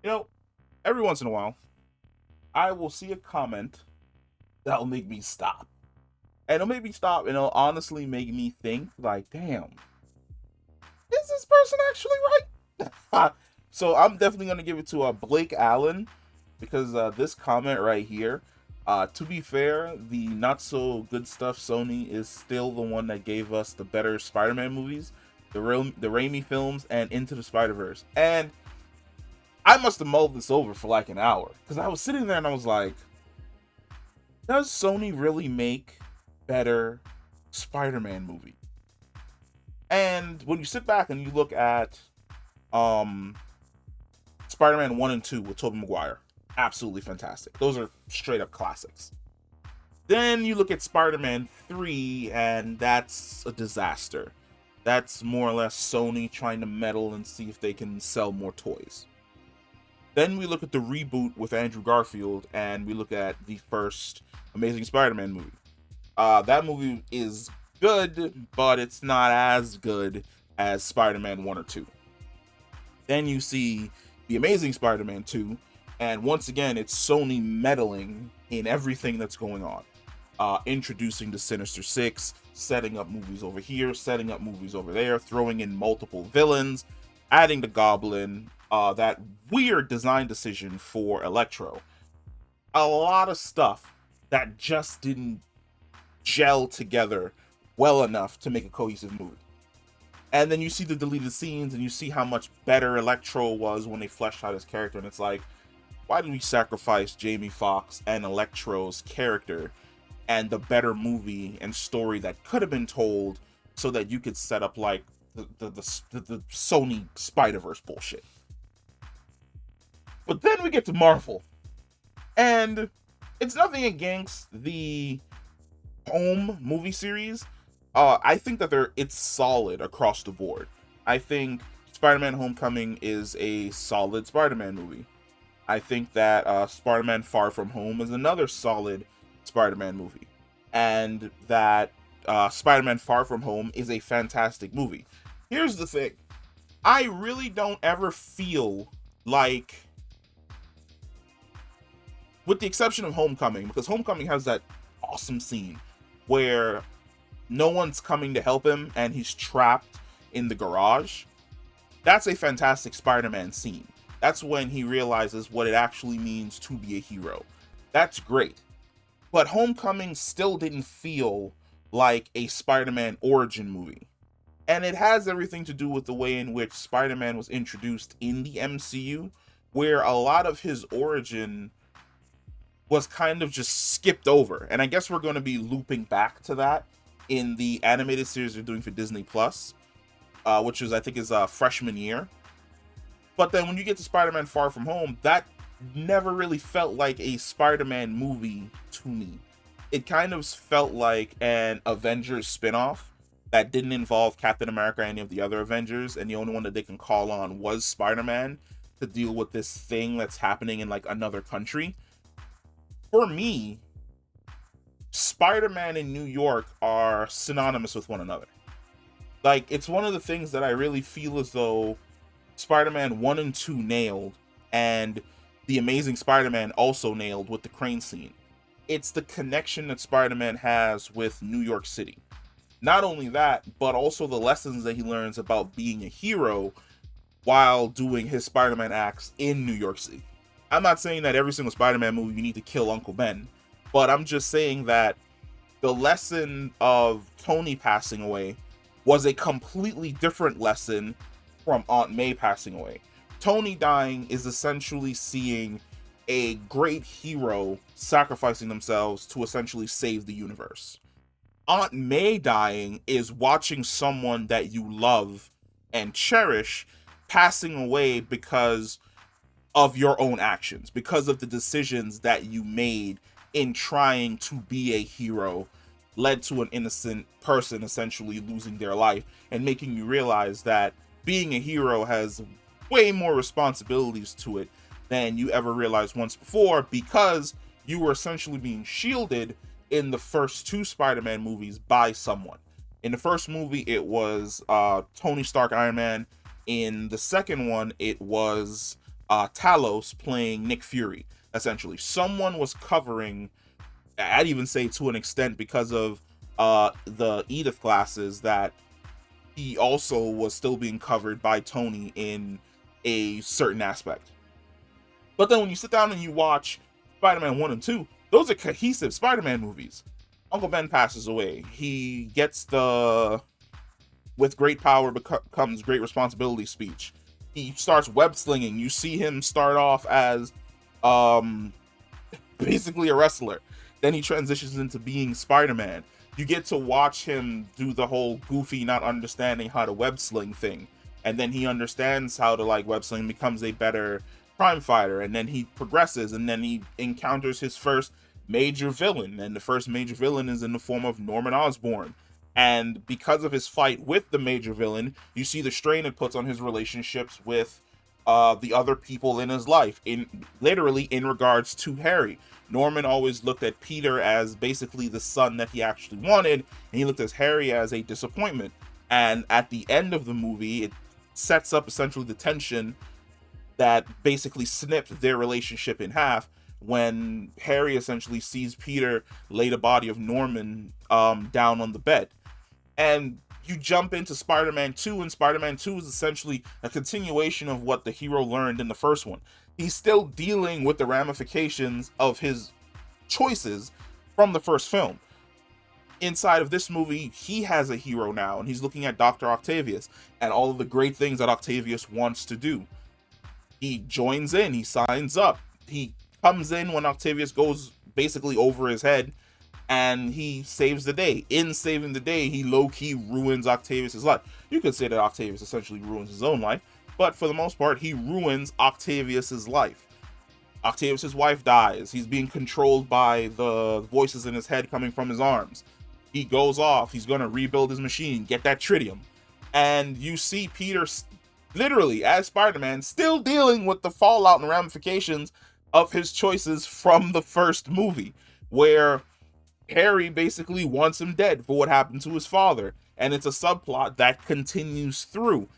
You know, every once in a while, I will see a comment that'll make me stop. And it'll make me stop and it'll honestly make me think, like, damn, is this person actually right? So I'm definitely going to give it to Blake Allen because this comment right here, to be fair, the not so good stuff Sony is still the one that gave us the better Spider-Man movies, the Raimi films, and Into the Spider-Verse. And I must have mulled this over for like an hour because I was sitting there and I was like, does Sony really make better Spider-Man movies? And when you sit back and you look at um Spider-Man 1 and 2 with Tobey Maguire, absolutely fantastic. Those are straight up classics. Then you look at Spider-Man 3 and that's a disaster. That's more or less Sony trying to meddle and see if they can sell more toys. Then we look at the reboot with Andrew Garfield and we look at the first Amazing Spider-Man movie. That movie is good, but it's not as good as Spider-Man 1 or 2. Then you see The Amazing Spider-Man 2, and once again, it's Sony meddling in everything that's going on. Introducing the Sinister Six, setting up movies over here, setting up movies over there, throwing in multiple villains, adding the Goblin, that weird design decision for Electro. A lot of stuff that just didn't gel together well enough to make a cohesive movie. And then you see the deleted scenes and you see how much better Electro was when they fleshed out his character. And it's like, why did we sacrifice Jamie Foxx and Electro's character and the better movie and story that could have been told so that you could set up like the Sony Spider-Verse bullshit? But then we get to Marvel. And it's nothing against the home movie series. I think that it's solid across the board. I think Spider-Man Homecoming is a solid Spider-Man movie. I think that Spider-Man Far From Home is another solid Spider-Man movie. And that Spider-Man Far From Home is a fantastic movie. Here's the thing. I really don't ever feel like, with the exception of Homecoming, because Homecoming has that awesome scene where no one's coming to help him and he's trapped in the garage. That's a fantastic Spider-Man scene. That's when he realizes what it actually means to be a hero. That's great. But Homecoming still didn't feel like a Spider-Man origin movie. And it has everything to do with the way in which Spider-Man was introduced in the MCU, where a lot of his origin was kind of just skipped over. And I guess we're going to be looping back to that in the animated series they're doing for Disney Plus, which is, I think, is freshman year. But then when you get to Spider-Man Far From Home, that never really felt like a Spider-Man movie to me. It kind of felt like an Avengers spinoff that didn't involve Captain America or any of the other Avengers, and the only one that they can call on was Spider-Man to deal with this thing that's happening in like another country. For me, Spider-Man and New York are synonymous with one another. Like, it's one of the things that I really feel as though Spider-Man 1 and 2 nailed, and The Amazing Spider-Man also nailed with the crane scene. It's the connection that Spider-Man has with New York City. Not only that, but also the lessons that he learns about being a hero while doing his Spider-Man acts in New York City. I'm not saying that every single Spider-Man movie you need to kill Uncle Ben, but I'm just saying that the lesson of Tony passing away was a completely different lesson from Aunt May passing away. Tony dying is essentially seeing a great hero sacrificing themselves to essentially save the universe. Aunt May dying is watching someone that you love and cherish passing away because of your own actions, because of the decisions that you made in trying to be a hero, led to an innocent person essentially losing their life and making you realize that being a hero has way more responsibilities to it than you ever realized once before, because you were essentially being shielded in the first two Spider-Man movies by someone. In the first movie, it was Tony Stark, Iron Man. In the second one, it was Talos playing Nick Fury. Essentially, someone was covering. I'd even say to an extent because of the Edith glasses that he also was still being covered by Tony in a certain aspect. But then when you sit down and you watch Spider-Man 1 and 2, those are cohesive Spider-Man movies. Uncle Ben passes away. He gets the "with great power comes great responsibility" speech. He starts web slinging. You see him start off as um basically a wrestler. Then he transitions into being Spider-Man. You get to watch him do the whole goofy not understanding how to web sling thing. And then he understands how to like web sling, becomes a better crime fighter, and then he progresses, and then he encounters his first major villain, and the first major villain is in the form of Norman Osborn. And because of his fight with the major villain, you see the strain it puts on his relationships with the other people in his life, in literally in regards to Harry. Norman always looked at Peter as basically the son that he actually wanted, and he looked at Harry as a disappointment. And at the end of the movie, it sets up essentially the tension that basically snipped their relationship in half when Harry essentially sees Peter lay the body of Norman down on the bed. And you jump into Spider-Man 2, and Spider-Man 2 is essentially a continuation of what the hero learned in the first one. He's still dealing with the ramifications of his choices from the first film. Inside of this movie, he has a hero now, and he's looking at Dr. Octavius and all of the great things that Octavius wants to do. He joins in, he signs up, he comes in when Octavius goes basically over his head, and he saves the day. In saving the day, he low-key ruins Octavius' life. You could say that Octavius essentially ruins his own life, but for the most part, he ruins Octavius' life. Octavius' wife dies. He's being controlled by the voices in his head coming from his arms. He goes off. He's going to rebuild his machine, get that tritium. And you see Peter, literally, as Spider-Man, still dealing with the fallout and ramifications of his choices from the first movie, where Harry basically wants him dead for what happened to his father. And it's a subplot that continues through.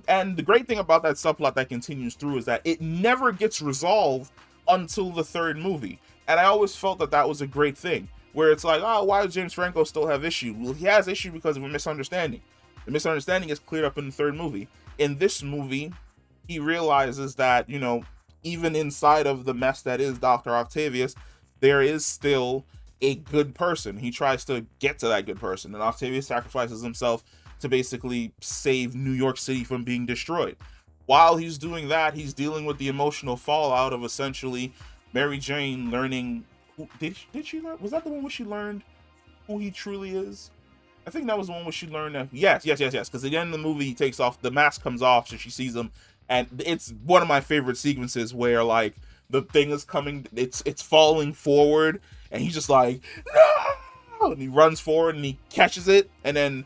And the great thing about that subplot that continues through is that it never gets resolved until the third movie. And I always felt that that was a great thing, where it's like, oh, why does James Franco still have issue? Well, he has issue because of a misunderstanding. The misunderstanding is cleared up in the third movie. In this movie, he realizes that, you know, even inside of the mess that is Dr. Octavius, there is still a good person. He tries to get to that good person, and Octavius sacrifices himself to basically save New York City from being destroyed. While he's doing that, he's dealing with the emotional fallout of essentially Mary Jane learning who, did she learn? Was that the one where she learned who he truly is? I think that was the one where she learned that. Yes. Because at the end of the movie, he takes off, the mask comes off, so she sees him, and it's one of my favorite sequences where like the thing is coming, it's falling forward, and he's just like, no! And he runs forward and he catches it, and then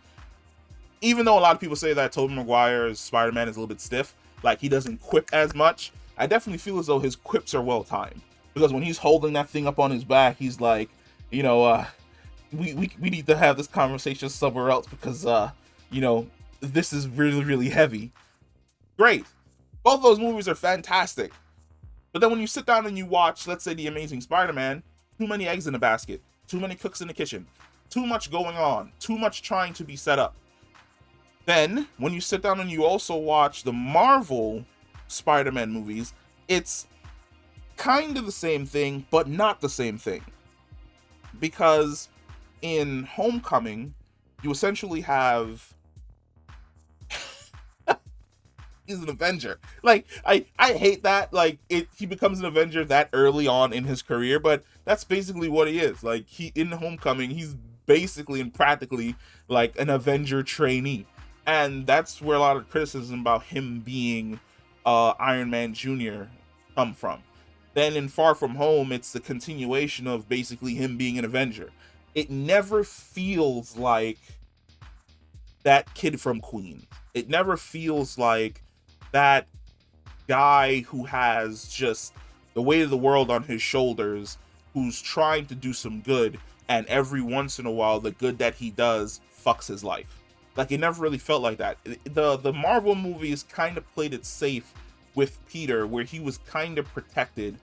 even though a lot of people say that Tobey Maguire's Spider-Man is a little bit stiff, like he doesn't quip as much, I definitely feel as though his quips are well timed. Because when he's holding that thing up on his back, he's like, you know, we need to have this conversation somewhere else because, you know, this is really, really heavy. Great. Both of those movies are fantastic. But then when you sit down and you watch, let's say, The Amazing Spider-Man, too many eggs in the basket, too many cooks in the kitchen, too much going on, too much trying to be set up. Then, when you sit down and you also watch the Marvel Spider-Man movies, it's kind of the same thing, but not the same thing. Because in Homecoming, you essentially have... he's an Avenger. Like, I hate that. Like, he becomes an Avenger that early on in his career, but that's basically what he is. Like, in Homecoming, he's basically and practically like an Avenger trainee. And that's where a lot of criticism about him being Iron Man Jr. come from. Then in Far From Home, it's the continuation of basically him being an Avenger. It never feels like that kid from Queens. It never feels like that guy who has just the weight of the world on his shoulders, who's trying to do some good, and every once in a while, the good that he does fucks his life. Like, it never really felt like that. The Marvel movies kind of played it safe with Peter where he was kind of protected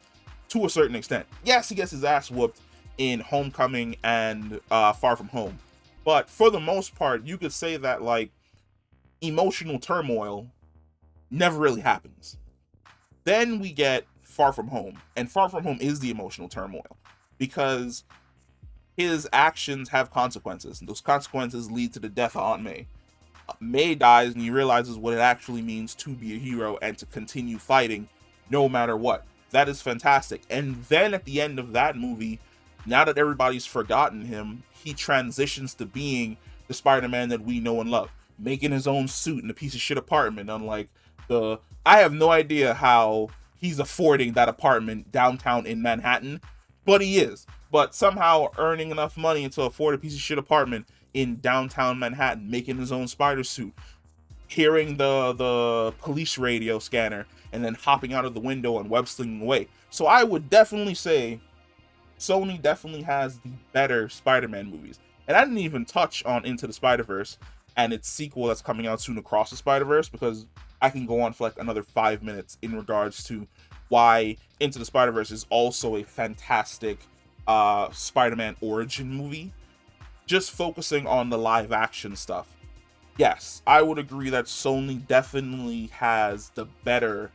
to a certain extent. Yes, he gets his ass whooped in Homecoming and Far From Home, but for the most part, you could say that like emotional turmoil never really happens. Then we get Far From Home, and Far From Home is the emotional turmoil because his actions have consequences, and those consequences lead to the death of Aunt May. May dies, and he realizes what it actually means to be a hero and to continue fighting no matter what. That is fantastic. And then at the end of that movie, now that everybody's forgotten him, he transitions to being the Spider-Man that we know and love, making his own suit in a piece of shit apartment. Unlike I have no idea how he's affording that apartment downtown in Manhattan, but he is. But somehow earning enough money to afford a piece of shit apartment in downtown Manhattan, making his own spider suit, hearing the police radio scanner, and then hopping out of the window and web slinging away. So I would definitely say Sony definitely has the better Spider-Man movies. And I didn't even touch on Into the Spider-Verse and its sequel that's coming out soon, Across the Spider-Verse, because I can go on for like another 5 minutes in regards to why Into the Spider-Verse is also a fantastic Spider-Man origin movie. Just focusing on the live action stuff, yes, I would agree that Sony definitely has the better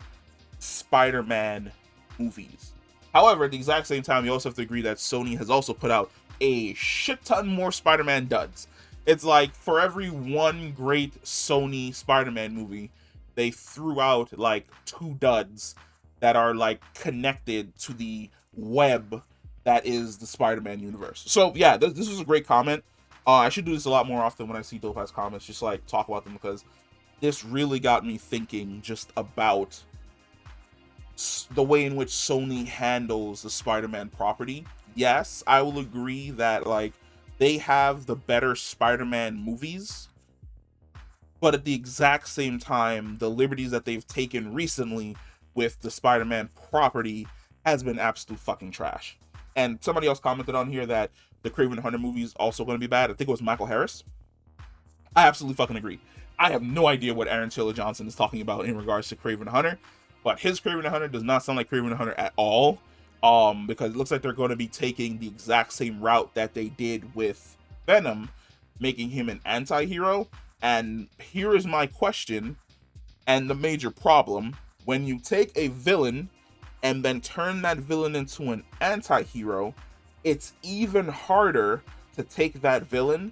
Spider-Man movies. However, at the exact same time, you also have to agree that Sony has also put out a shit ton more Spider-Man duds. It's like for every one great Sony Spider-Man movie, they threw out like 2 duds that are like connected to the web that is the Spider-Man universe. So yeah, this was a great comment. I should do this a lot more often when I see dope ass comments, just like talk about them, because this really got me thinking just about the way in which Sony handles the Spider-Man property. Yes, I will agree that like they have the better Spider-Man movies, but at the exact same time, the liberties that they've taken recently with the Spider-Man property has been absolute fucking trash. And somebody else commented on here that the Kraven the Hunter movie is also going to be bad. I think it was Michael Harris. I absolutely fucking agree. I have no idea what Aaron Taylor Johnson is talking about in regards to Kraven the Hunter, but his Kraven the Hunter does not sound like Kraven the Hunter at all. Because it looks like they're going to be taking the exact same route that they did with Venom, making him an anti-hero. And here is my question and the major problem. When you take a villain and then turn that villain into an anti-hero, it's even harder to take that villain,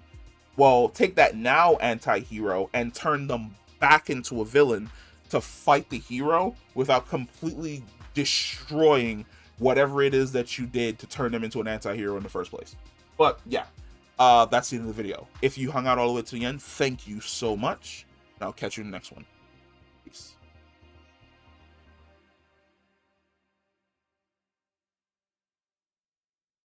take that now anti-hero and turn them back into a villain to fight the hero without completely destroying whatever it is that you did to turn them into an anti-hero in the first place. But yeah, that's the end of the video. If you hung out all the way to the end, thank you so much. And I'll catch you in the next one. Peace.